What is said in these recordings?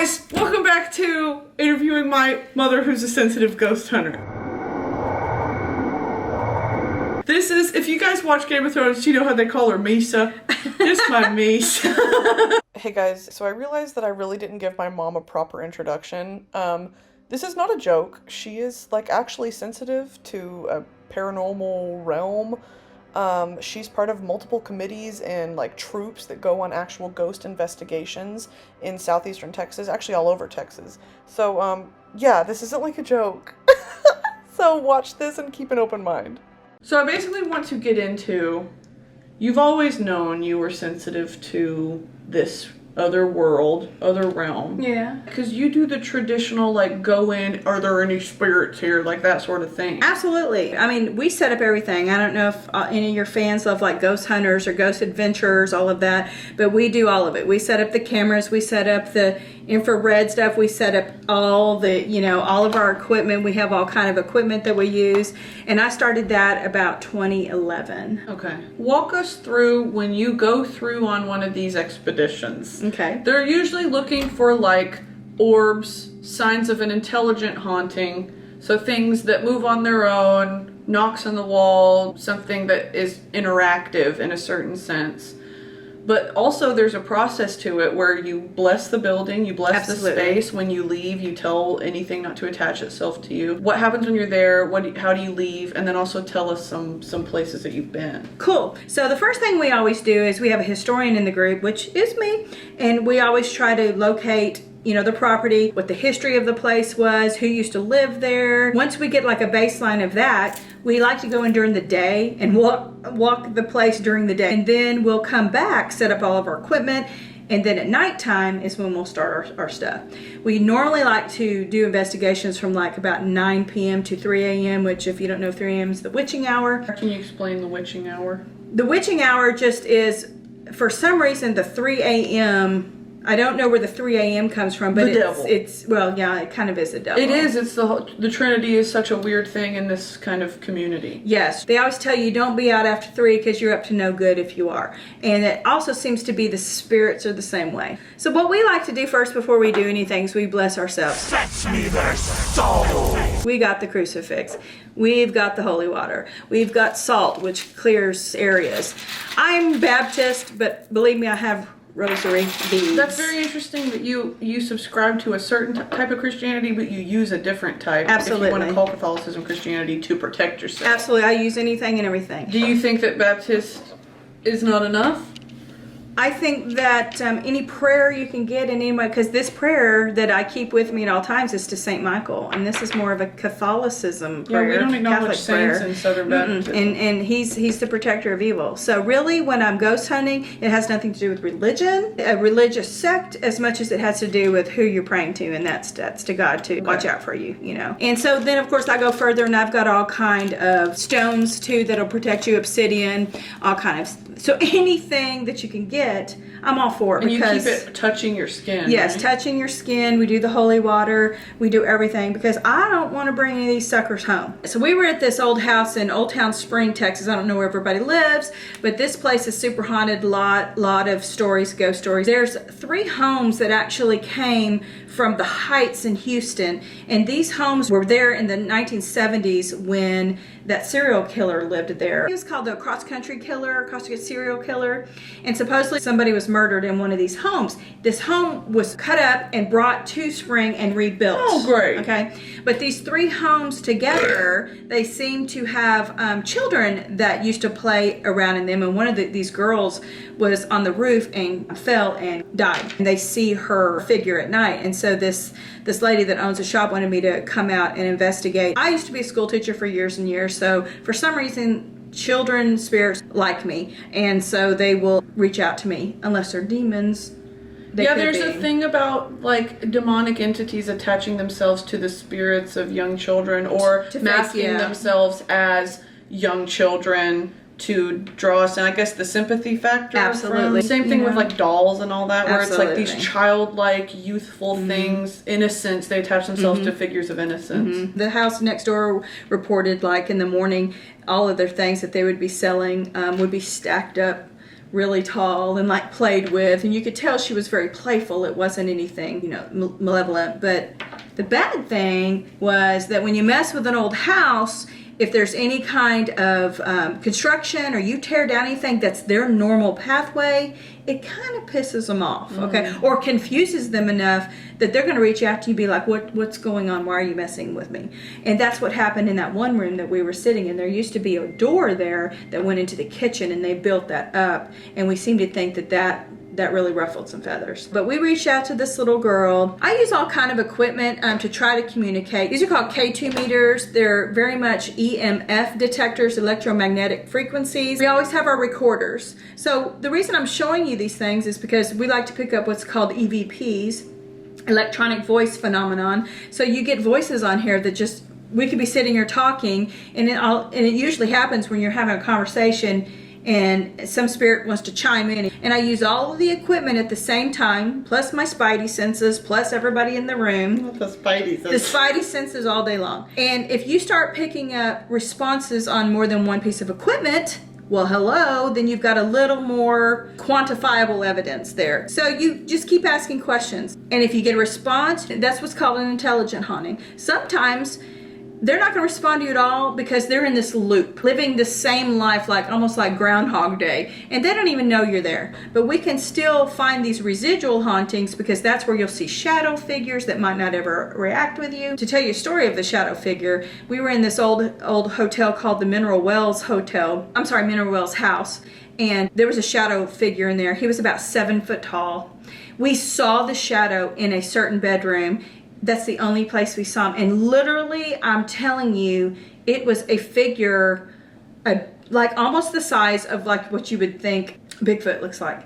guys, welcome back to interviewing my mother who's a sensitive ghost hunter. This is, if you guys watch Game of Thrones, you know how they call her Meesa. This is my Meesa. Hey guys, so I realized that I really didn't give my mom a proper introduction. This is not a joke. She is like actually sensitive to a paranormal realm. She's part of multiple committees and like troops that go on actual ghost investigations in southeastern Texas, actually all over Texas. So, yeah, this isn't like a joke. So watch this and keep an open mind. So I basically want to get into, you've always known you were sensitive to this other world, other realm. Yeah. Because you do the traditional, like, go in, are there any spirits here, like that sort of thing. Absolutely. I mean, we set up everything. I don't know if any of your fans love, like, ghost hunters or ghost adventurers, all of that, but we do all of it. We set up the cameras, we set up the infrared stuff, we set up all the, you know, all of our equipment. We have all kind of equipment that we use, and I started that about 2011. Okay. Walk us through when you go through on one of these expeditions. Okay. They're usually looking for like orbs, signs of an intelligent haunting, so things that move on their own, knocks on the wall, something that is interactive in a certain sense. But also there's a process to it where you bless the building, you bless the space. When you leave, you tell anything not to attach itself to you. What happens when you're there? How do you leave? And then also tell us some places that you've been. Cool. So the first thing we always do is we have a historian in the group, which is me, and we always try to locate, you know, the property, what the history of the place was, who used to live there. Once we get like a baseline of that, we like to go in during the day and walk the place during the day. And then we'll come back, set up all of our equipment, and then at nighttime is when we'll start our stuff. We normally like to do investigations from like about 9 p.m. to 3 a.m., which if you don't know, 3 a.m. is the witching hour. Can you explain the witching hour? The witching hour just is, for some reason, the 3 a.m., I don't know where the 3 a.m. comes from, but it's well, yeah, it kind of is a devil. It is. It's the Trinity is such a weird thing in this kind of community. Yes. They always tell you don't be out after 3 because you're up to no good if you are. And it also seems to be the spirits are the same way. So what we like to do first before we do anything is we bless ourselves. Fetch me their soul. We got the crucifix. We've got the holy water. We've got salt, which clears areas. I'm Baptist, but believe me, I have rosary beads. That's very interesting that you subscribe to a certain type of Christianity, but you use a different type. Absolutely. If you want to call Catholicism Christianity to protect yourself. Absolutely. I use anything and everything. Do you think that Baptist is not enough? I think that any prayer you can get in anybody, because this prayer that I keep with me at all times is to St. Michael, and this is more of a Catholicism prayer. Yeah, we don't acknowledge Catholic saints prayer. in Southern Baptist. And he's the protector of evil. So really, when I'm ghost hunting, it has nothing to do with religion, a religious sect, as much as it has to do with who you're praying to, and that's to God to watch out for you, you know. And so then, of course, I go further, and I've got all kind of stones too that'll protect you, obsidian, all kind of. So anything that you can get, I'm all for it. And because you keep it touching your skin. Yes, right? touching your skin. We do the holy water. We do everything because I don't want to bring any of these suckers home. So we were at this old house in Old Town Spring, Texas. I don't know where everybody lives, but this place is super haunted. Lot of stories, ghost stories. There's 3 homes that actually came from the Heights in Houston, and these homes were there in the 1970s when that serial killer lived there. He was called the cross-country serial killer, and supposedly somebody was murdered in one of these homes. This home was cut up and brought to Spring and rebuilt. Oh, great. Okay, but these 3 homes together, they seem to have children that used to play around in them, and one of these girls was on the roof and fell and died. And they see her figure at night, and so this lady that owns a shop wanted me to come out and investigate. I used to be a school teacher for years and years, so for some reason children spirits like me, and so they will reach out to me unless they're demons. There's a thing about like demonic entities attaching themselves to the spirits of young children or masking themselves as young children to draw us in. I guess the sympathy factor. Absolutely. Same thing with like dolls and all that, where Absolutely. it's like these childlike, youthful things, innocence. They attach themselves to figures of innocence. The house next door reported like in the morning all of their things that they would be selling would be stacked up really tall and like played with, and you could tell she was very playful. It wasn't anything, you know, malevolent. But the bad thing was that when you mess with an old house, if there's any kind of construction or you tear down anything that's their normal pathway, it kind of pisses them off, okay? Or confuses them enough that they're going to reach out to you and be like, what's going on? Why are you messing with me? And that's what happened in that one room that we were sitting in. There used to be a door there that went into the kitchen, and they built that up. And we seemed to think that really ruffled some feathers. But we reached out to this little girl. I use all kind of equipment to try to communicate. These are called K2 meters. They're very much EMF detectors, electromagnetic frequencies. We always have our recorders. So the reason I'm showing you these things is because we like to pick up what's called EVPs, electronic voice phenomenon. So you get voices on here that just, we could be sitting here talking, and it usually happens when you're having a conversation and some spirit wants to chime in, and I use all of the equipment at the same time, plus my spidey senses, plus everybody in the room. The spidey senses. The spidey senses all day long. And if you start picking up responses on more than one piece of equipment, well, hello, then you've got a little more quantifiable evidence there. So you just keep asking questions. And if you get a response, that's what's called an intelligent haunting. Sometimes they're not going to respond to you at all because they're in this loop, living the same life, like almost like Groundhog Day, and they don't even know you're there. But we can still find these residual hauntings because that's where you'll see shadow figures that might not ever react with you. To tell you a story of the shadow figure, we were in this old hotel called the Mineral Wells House, and there was a shadow figure in there. He was about 7 foot tall. We saw the shadow in a certain bedroom. That's the only place we saw him. And literally, I'm telling you, it was a figure like almost the size of like what you would think Bigfoot looks like.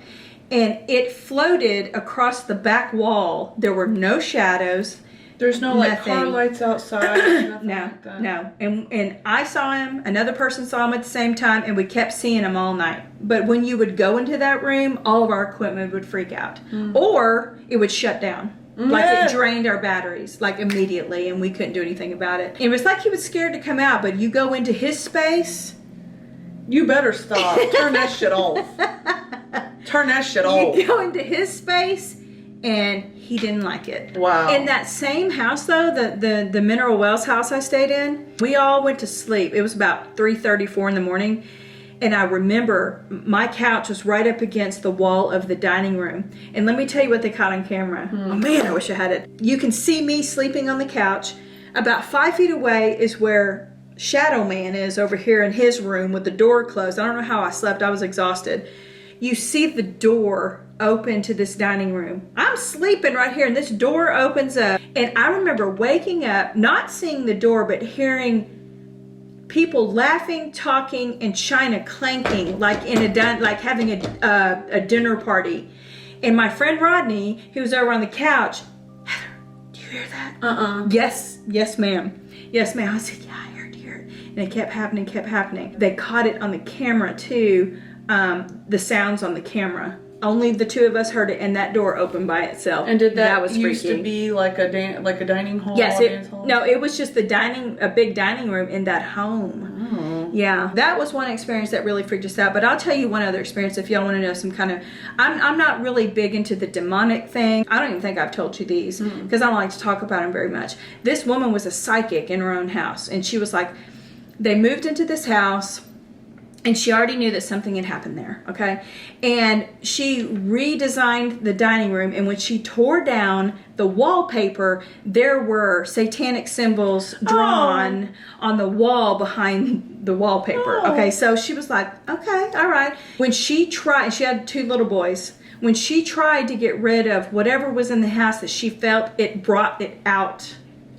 And it floated across the back wall. There were no shadows. There's no like car lights outside. No, like that. no. And I saw him, another person saw him at the same time, and we kept seeing him all night. But when you would go into that room, all of our equipment would freak out. Or it would shut down. Like it drained our batteries like immediately, and we couldn't do anything about it. It was like he was scared to come out, but you go into his space. You better stop. Turn that shit off. Turn that shit off. You go into his space, and he didn't like it. Wow. In that same house, though, the Mineral Wells house I stayed in, we all went to sleep. It was about 3:34 in the morning. And I remember my couch was right up against the wall of the dining room. And let me tell you what they caught on camera. Oh man, I wish I had it. You can see me sleeping on the couch. About 5 feet away is where Shadow Man is over here in his room with the door closed. I don't know how I slept. I was exhausted. You see the door open to this dining room. I'm sleeping right here, and this door opens up. And I remember waking up, not seeing the door, but hearing people laughing, talking, and china clanking, like like having a dinner party. And my friend Rodney, who was over on the couch, Heather, do you hear that? Yes, ma'am. Yes, ma'am. I said, yeah, I heard it. And it kept happening. They caught it on the camera too. The sounds on the camera. Only the two of us heard it, and that door opened by itself. And did that was used freaky. to be like a dining hall? Yes, hall? no, it was just a big dining room in that home. Oh. Yeah, that was one experience that really freaked us out. But I'll tell you one other experience if y'all want to know some kind of. I'm not really big into the demonic thing. I don't even think I've told you these because I don't like to talk about them very much. This woman was a psychic in her own house, and she was like, they moved into this house. And she already knew that something had happened there, okay? And she redesigned the dining room, and when she tore down the wallpaper, there were satanic symbols drawn on the wall behind the wallpaper, okay? So she was like, okay, all right. When she tried, she had 2 little boys. When she tried to get rid of whatever was in the house that she felt it brought it out,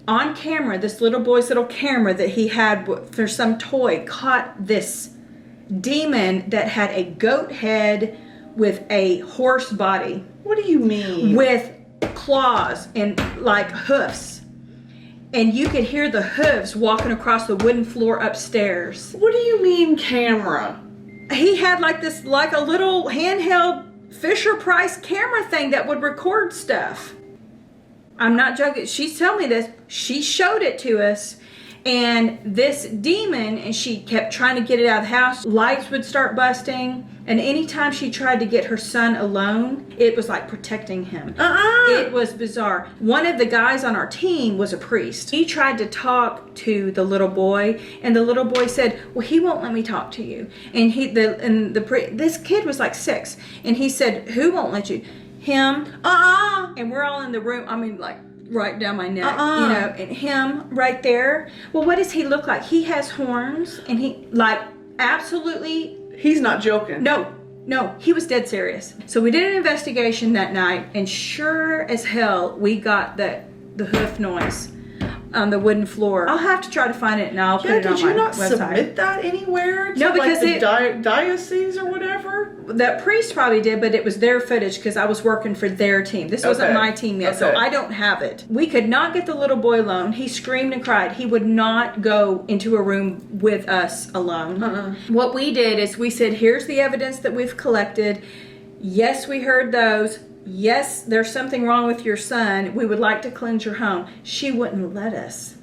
on camera, this little boy's little camera that he had for some toy caught this demon that had a goat head with a horse body. What do you mean? With claws and like hoofs. And you could hear the hooves walking across the wooden floor upstairs. What do you mean camera? He had like this, like a little handheld Fisher Price camera thing that would record stuff. I'm not joking. She's telling me this. She showed it to us. And this demon, and she kept trying to get it out of the house. Lights would start busting. And anytime she tried to get her son alone, it was like protecting him. It was bizarre. One of the guys on our team was a priest. He tried to talk to the little boy, and the little boy said, well, he won't let me talk to you. And this kid was like 6. And he said, who won't let you? Him. And we're all in the room. I mean, like, right down my neck, you know, and him right there. Well, what does he look like? He has horns, and he, like, absolutely. He's not joking. No, he was dead serious. So we did an investigation that night, and sure as hell, we got the hoof noise on the wooden floor. I'll have to try to find it, and I'll put it on my website. Did you not submit that anywhere? No, because like the diocese or whatever? That priest probably did, but it was their footage because I was working for their team. This wasn't my team yet, so I don't have it. We could not get the little boy alone. He screamed and cried. He would not go into a room with us alone. What we did is we said, here's the evidence that we've collected. Yes, we heard those. Yes, there's something wrong with your son. We would like to cleanse your home. She wouldn't let us.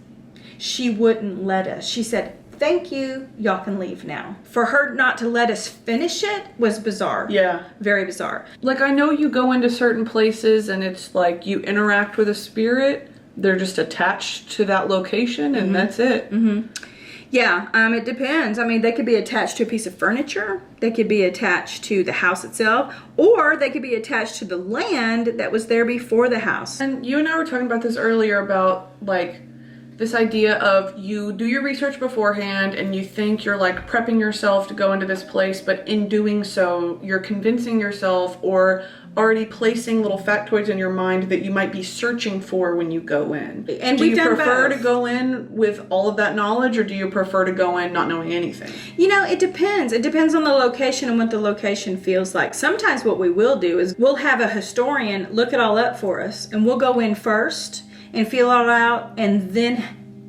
She wouldn't let us. She said, thank you, y'all can leave now. For her not to let us finish it was bizarre. Yeah. Very bizarre. Like, I know you go into certain places and it's like you interact with a spirit. They're just attached to that location and that's it. Yeah, it depends. I mean, they could be attached to a piece of furniture. They could be attached to the house itself, or they could be attached to the land that was there before the house. And you and I were talking about this earlier about, like, this idea of you do your research beforehand and you think you're like prepping yourself to go into this place, but in doing so, you're convincing yourself or already placing little factoids in your mind that you might be searching for when you go in. And do you prefer both. to go in with all of that knowledge, or do you prefer to go in not knowing anything? You know, it depends. It depends on the location and what the location feels like. Sometimes what we will do is we'll have a historian look it all up for us, and we'll go in first and feel it all out, and then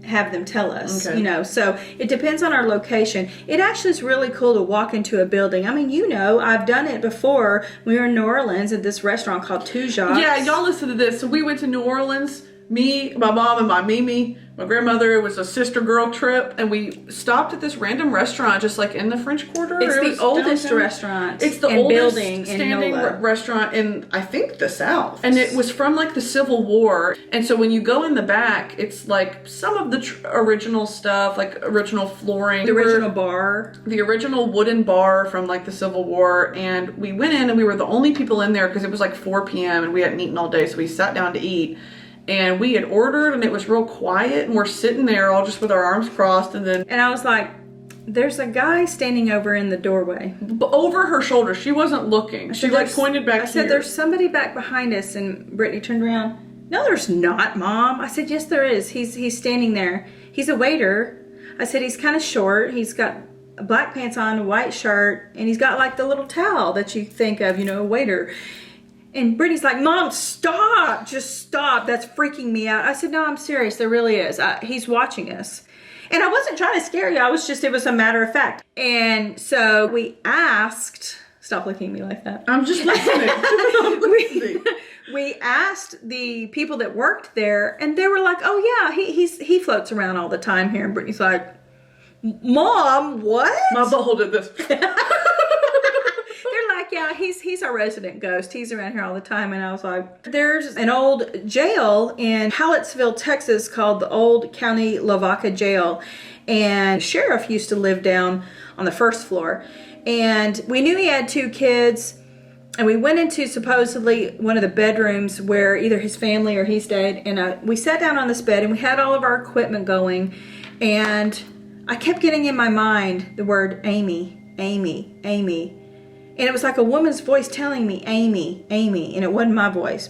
have them tell us, you know. So it depends on our location. It actually is really cool to walk into a building. I mean, you know, I've done it before. We were in New Orleans at this restaurant called Two Jacques. Yeah, y'all listen to this. So we went to New Orleans, me, my mom, and my Mimi. My grandmother, it was a sister girl trip, and we stopped at this random restaurant just like in the French Quarter. It's the oldest downtown restaurant. It's the oldest standing restaurant in, I think, the South. And it was from like the Civil War. And so when you go in the back, it's like some of the original stuff, like original flooring. The original bar. The original wooden bar from like the Civil War. And we went in and we were the only people in there because it was like 4 p.m. and we hadn't eaten all day. So we sat down to eat. And we had ordered, and it was real quiet, and we're sitting there all just with our arms crossed, and then... And I was like, there's a guy standing over in the doorway. Over her shoulder. She wasn't looking. She, like, pointed back here. I said, there's somebody back behind us, and Brittany turned around. No, there's not, Mom. I said, yes, there is. He's standing there. He's a waiter. I said, he's kind of short. He's got black pants on, a white shirt, and he's got, like, the little towel that you think of, you know, a waiter. And Brittany's like, Mom, stop. Just stop. That's freaking me out. I said, no, I'm serious. There really is. He's watching us. And I wasn't trying to scare you. It was a matter of fact. And so we asked, stop looking at me like that. I'm just listening. We asked the people that worked there, and they were like, oh, yeah, he floats around all the time here. And Brittany's like, Mom, what? My butthole did this. Yeah, he's our resident ghost. He's around here all the time. And I was like, there's an old jail in Hallettsville, Texas called the Old County Lavaca Jail. And the sheriff used to live down on the first floor. And we knew he had 2 kids. And we went into supposedly one of the bedrooms where either his family or he stayed. And we sat down on this bed and we had all of our equipment going. And I kept getting in my mind the word Amy, Amy, Amy. And it was like a woman's voice telling me, Amy, Amy, and it wasn't my voice.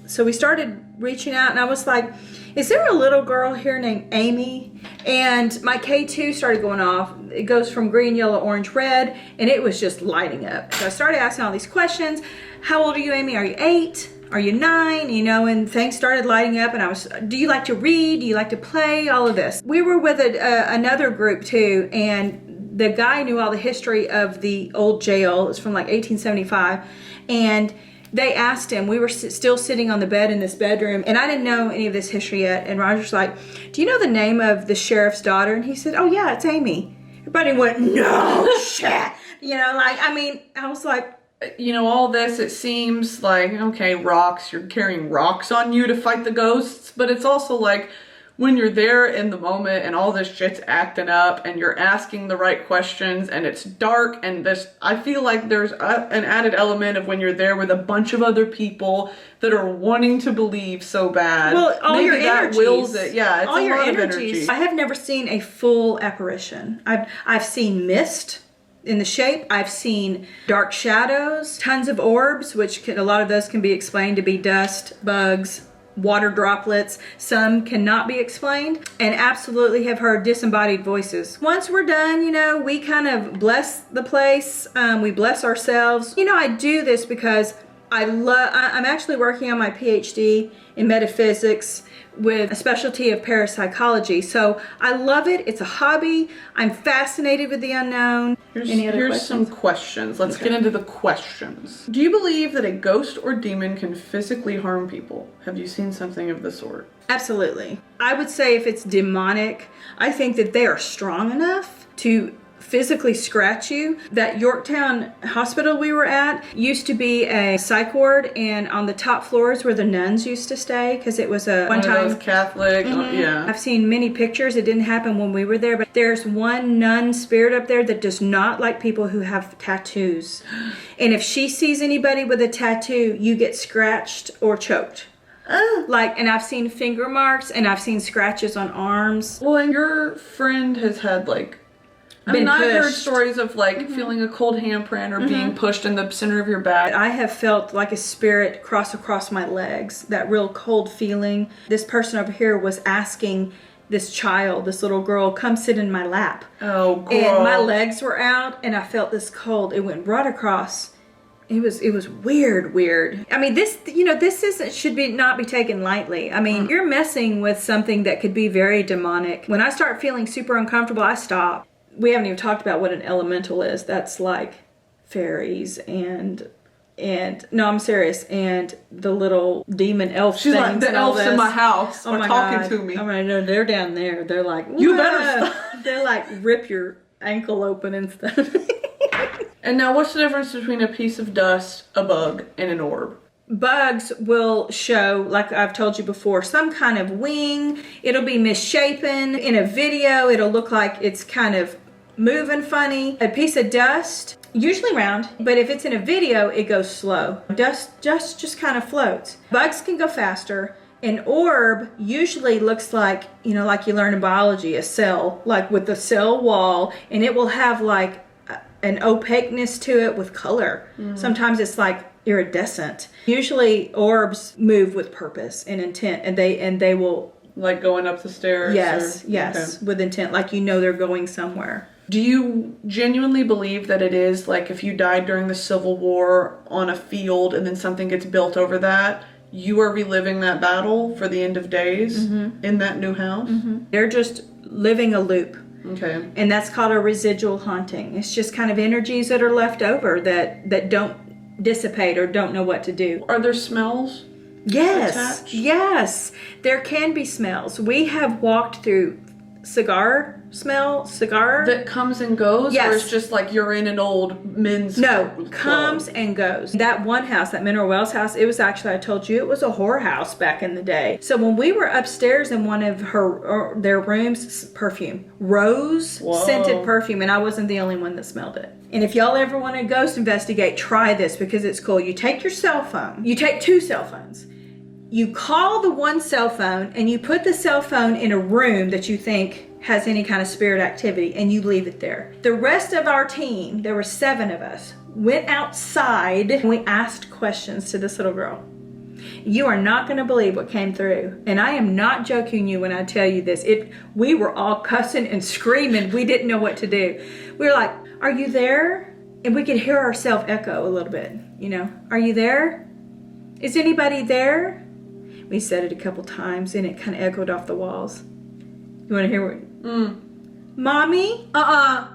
So we started reaching out, and I was like, is there a little girl here named Amy? And my K2 started going off. It goes from green, yellow, orange, red, and it was just lighting up. So I started asking all these questions. How old are you, Amy? Are you 8? Are you 9? You know, and things started lighting up, and do you like to read? Do you like to play? All of this. We were with another group too, and the guy knew all the history of the old jail. It's from like 1875. And They asked him, we were still sitting on the bed in this bedroom, and I didn't know any of this history yet. And Roger's like, do you know the name of the sheriff's daughter? And he said, oh yeah, it's Amy. Everybody went, no shit. You know, like, I mean, I was like, you know, all this, it seems like, okay, rocks, you're carrying rocks on you to fight the ghosts, but it's also like, when you're there in the moment and all this shit's acting up and you're asking the right questions and it's dark and this, I feel like there's an added element of when you're there with a bunch of other people that are wanting to believe so bad. Well, all maybe your that energies. wills it. Yeah, it's all a your lot energies. of energy. I have never seen a full apparition. I've seen mist in the shape. I've seen dark shadows, tons of orbs, which a lot of those can be explained to be dust, bugs, water droplets. Some cannot be explained, and absolutely have heard disembodied voices. Once we're done, you know, we kind of bless the place. We bless ourselves. You know, I do this because I'm actually working on my PhD in metaphysics with a specialty of parapsychology. So I love it. It's a hobby. I'm fascinated with the unknown. Here's some questions. Let's get into the questions. Do you believe that a ghost or demon can physically harm people? Have you seen something of the sort? Absolutely. I would say if it's demonic, I think that they are strong enough to physically scratch you. That Yorktown hospital we were at used to be a psych ward, and on the top floors where the nuns used to stay, because it was a one time Catholic. Yeah. I've seen many pictures. It didn't happen when we were there, but there's one nun spirit up there that does not like people who have tattoos. And if she sees anybody with a tattoo, you get scratched or choked. Like, and I've seen finger marks and I've seen scratches on arms. Well, and your friend has had like, I mean, I've heard stories of like feeling a cold handprint or being pushed in the center of your back. I have felt like a spirit cross across my legs, that real cold feeling. This person over here was asking this child, this little girl, come sit in my lap. Oh, girl. And my legs were out and I felt this cold. It went right across. It was weird. I mean, this, you know, should not be taken lightly. I mean, you're messing with something that could be very demonic. When I start feeling super uncomfortable, I stop. We haven't even talked about what an elemental is. That's like fairies and no, I'm serious. And the little demon elf She's things. like, the elves in my house are talking to me. I mean, no, they're down there. They're like, you better stop. They're like, rip your ankle open and stuff. And now what's the difference between a piece of dust, a bug, and an orb? Bugs will show, like I've told you before, some kind of wing. It'll be misshapen. In a video, it'll look like it's kind of moving funny. A piece of dust, usually round, but if it's in a video, it goes slow. Dust just kind of floats. Bugs can go faster. An orb usually looks like, you know, like you learn in biology, a cell, like with the cell wall, and it will have like an opaqueness to it with color. Sometimes it's like iridescent. Usually orbs move with purpose and intent, and they will, like going up the stairs. yes, Okay. with intent, like you know they're going somewhere. Do you genuinely believe that it is like if you died during the Civil War on a field and then something gets built over that, you are reliving that battle for the end of days in that new house? They're just living a loop. Okay. And that's called a residual haunting. It's just kind of energies that are left over that don't dissipate or don't know what to do. Are there smells? Yes. Attached? Yes. There can be smells. We have walked through cigar That comes and goes? Yes. Or it's just like you're in an old men's club? Comes and goes. That one house, that Mineral Wells house, it was actually, I told you, it was a whorehouse back in the day. So when we were upstairs in one of their rooms, perfume, rose scented perfume, and I wasn't the only one that smelled it. And if y'all ever want to ghost investigate, try this because it's cool. You take your cell phone. You take 2 cell phones. You call the one cell phone and you put the cell phone in a room that you think has any kind of spirit activity, and you leave it there. The rest of our team, there were 7 of us, went outside and we asked questions to this little girl. You are not going to believe what came through. And I am not joking you when I tell you this. We were all cussing and screaming. We didn't know what to do. We were like, are you there? And we could hear ourselves echo a little bit, you know. Are you there? Is anybody there? We said it a couple times and it kind of echoed off the walls. You want to hear what? Mommy? I'm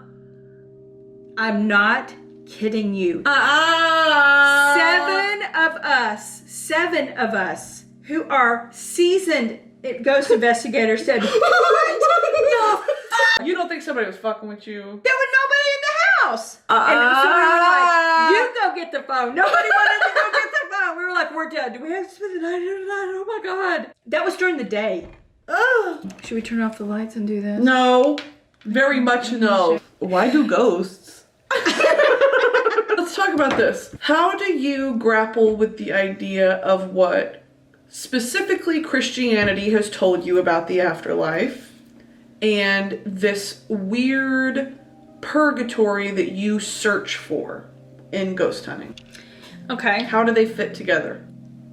not kidding you. 7 of us who are seasoned ghost investigators said, what the fuck? You don't think somebody was fucking with you? There was nobody in the house. And so we were like, you go get the phone. Nobody wanted to go get the phone. We were like, we're done. Do we have to spend the night here tonight? Oh my God. That was during the day. Should we turn off the lights and do this? No. Very much no. Why do ghosts? Let's talk about this. How do you grapple with the idea of what specifically Christianity has told you about the afterlife and this weird purgatory that you search for in ghost hunting? Okay. How do they fit together?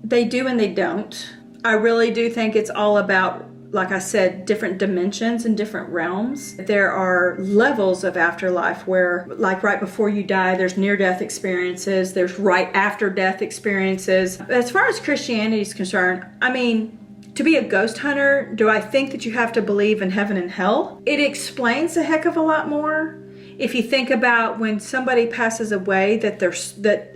They do and they don't. I really do think it's all about, like I said, different dimensions and different realms. There are levels of afterlife where, like right before you die, there's near-death experiences, there's right after death experiences. As far as Christianity is concerned, I mean, to be a ghost hunter, do I think that you have to believe in heaven and hell? It explains a heck of a lot more. If you think about when somebody passes away, that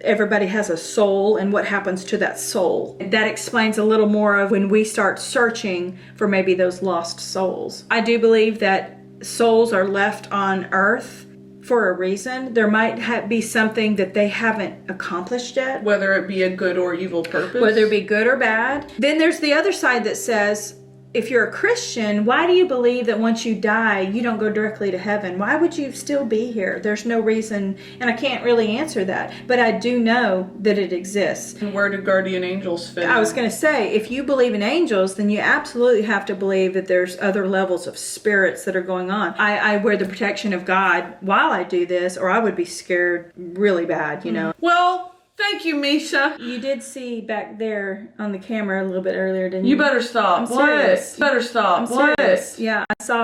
everybody has a soul and what happens to that soul. That explains a little more of when we start searching for maybe those lost souls. I do believe that souls are left on earth for a reason. There might be something that they haven't accomplished yet. Whether it be a good or evil purpose. Whether it be good or bad. Then there's the other side that says, if you're a Christian, why do you believe that once you die, you don't go directly to heaven? Why would you still be here? There's no reason, and I can't really answer that, but I do know that it exists. And where do guardian angels fit? I was going to say, if you believe in angels, then you absolutely have to believe that there's other levels of spirits that are going on. I wear the protection of God while I do this, or I would be scared really bad, you know. Well, thank you, Meesa. You did see back there on the camera a little bit earlier, didn't you? You better stop. I'm What? serious. You better stop. I'm What? serious. Yeah, I saw.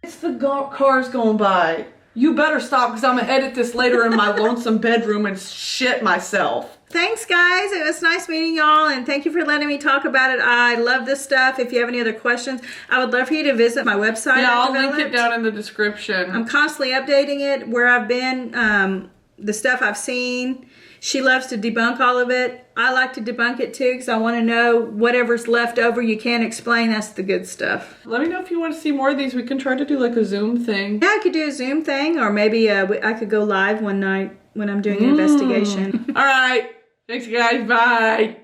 It's the cars going by. You better stop because I'm going to edit this later in my lonesome bedroom and shit myself. Thanks, guys. It was nice meeting y'all, and thank you for letting me talk about it. I love this stuff. If you have any other questions, I would love for you to visit my website. Yeah, I'll link it down in the description. I'm constantly updating it, where I've been, the stuff I've seen. She loves to debunk all of it. I like to debunk it too because I want to know whatever's left over you can't explain. That's the good stuff. Let me know if you want to see more of these. We can try to do like a Zoom thing. Yeah, I could do a Zoom thing, or maybe I could go live one night when I'm doing an investigation. All right. Thanks, guys. Bye.